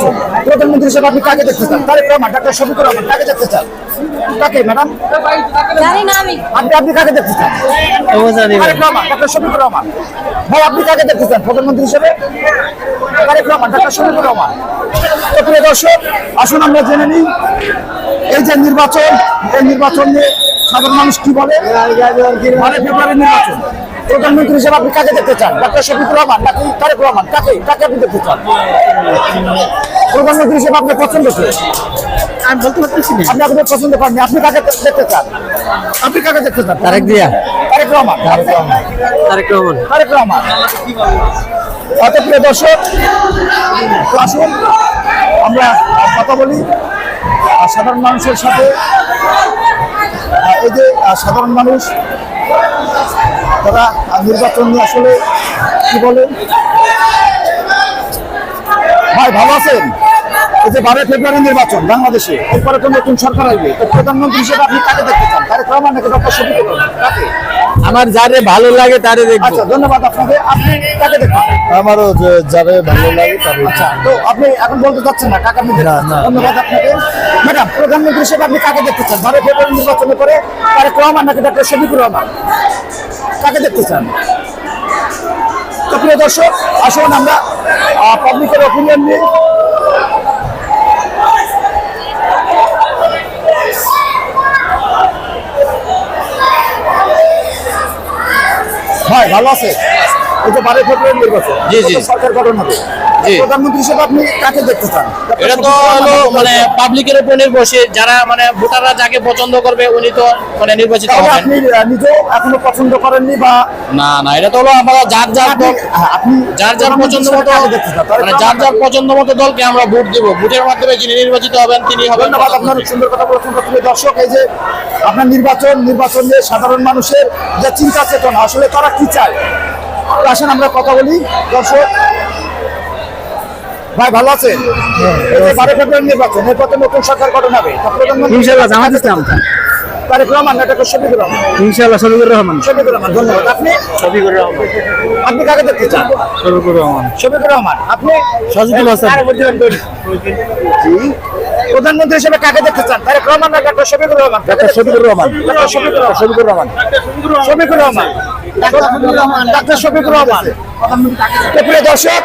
নির্বাচন প্রধানমন্ত্রী হিসেবে আপনি কাকে দেখতে চান? তারেক রহমান, ডাক্তার শফিকুর রহমান, কাকে দেখতে চান? কাকে ম্যাডাম? জানি না আমি। আপনি কাকে দেখতে চান? তারেক রহমান, ডাক্তার শফিকুর রহমান। ভাই আপনি কাকে দেখতে চান প্রধানমন্ত্রী হিসেবে? তারেক রহমান, ডাক্তার শফিকুর রহমান। তো প্রিয় দর্শক, আসুন আমরা জেনে নিই এই যে নির্বাচন, এই নির্বাচন নিয়ে সাধারণ মানুষ কি বলে। 12 ফেব্রুয়ারি নির্বাচন, প্রধানমন্ত্রী হিসেবে আপনি কাকে দেখতে চান? ডাক্তার শফিকুর রহমান নাকি তারেক রহমান? কাকে কাকে আপনি দেখতে চান প্রধানমন্ত্রী হিসেবে? আপনার পছন্দ কি? আমি বলতে পারতেছি না। আপনি আপনাদের পছন্দ করেননি, আপনি কাকে দেখতে চান? আপনি কাকে দেখতে চান? তারেক জিয়া। তারেক রহমান। তারেক রহমান। তারেক রহমান। অত প্রিয় দর্শক, তো আসুন আমরা কথা বলি সাধারণ মানুষের সাথে। এই যে সাধারণ মানুষ তারা নির্বাচন নিয়ে আসলে কি বলেন। ভাই ভালো আছেন? এই যে 12 ফেব্রুয়ারি নির্বাচন বাংলাদেশে, এরপরে তো নতুন সরকার আসবে, তো প্রধানমন্ত্রী হিসেবে আপনি কাকে দেখতে চান? তারেক রহমান নাকি ডক্টর শফিকুর রহমান? কাকে? আমার যারে ভালো লাগে তারে দেখবো। আচ্ছা, ধন্যবাদ আপনাকে। আপনি কাকে দেখতে চান? আমারও যারে ভালো লাগে তারে। আচ্ছা, তো আপনি এখন বলতে চাচ্ছেন না কাকে আপনি দেখতে চান? ধন্যবাদ আপনাকে। ম্যাডাম, প্রধানমন্ত্রী হিসেবে আপনি কাকে দেখতে চান 12 ফেব্রুয়ারি নির্বাচনের পরে? তারেক রহমান নাকি ডক্টর শফিকুর রহমান? কাকে দেখতে চান? তো প্রিয় দর্শক, আসুন আমরা পাবলিকের অপিনিয়ন নিই। ভাই ভালো আছে? এই যে 12 ফেব্রুয়ারি নির্বাচন, জি, জি। সরকার গঠন হবে, জি। প্রধানমন্ত্রী হিসেবে আপনি কাকে দেখতে চান? এটা তো হলো মানে পাবলিকের উপর নির্ভরশীল, যারা মানে ভোটাররা যাকে পছন্দ করবে উনি তো মানে নির্বাচিত তাহলে হবেন। আপনি নিজেও এখনো পছন্দ করেননি বা না না, এটা তো হলো আমরা যার আপনি যার পছন্দ মতো কাকে দেখতে চান? তারেক মানে যার রহমান? পছন্দ মতো দলকে আমরা ভোট দেবো। ভোটের মাধ্যমে যিনি নির্বাচিত হবেন তিনি হবেন। ধন্যবাদ, আপনার সুন্দর কথা বলেছেন। প্রিয় দর্শক, এই যে আপনার নির্বাচন নিয়ে সাধারণ মানুষের যে চিন্তা চেতনা, আসলে তারা কি চায়, তো আসেন আমরা কথা বলি। দর্শক ভাই ভালো আছেন? এই যে 12 ফেব্রুয়ারি নির্বাচন, এরপর তো নতুন সরকার গঠন হবে, তো প্রধানমন্ত্রী ইনশাআল্লাহ জামাত ইসলাম। তারেক রহমান না ডক্টর শফিকুর রহমান? ইনশাআল্লাহ শফিকুর রহমান। শফিকুর রহমান। ধন্যবাদ। আপনি? শফিকুর রহমান। আপনি কাকে দেখতে চান? শফিকুর রহমান। শফিকুর রহমান। আপনি? সাজিদুল হাসান। জি। প্রধানমন্ত্রী হিসেবে কাকে দেখতে চান? তারেক রহমান না doctor Shafiqur Rahman? Doctor Shafiqur Rahman. Doctor Shafiqur Rahman. Shafiqur Rahman. Doctor Shafiqur Rahman. তো প্রিয় দর্শক,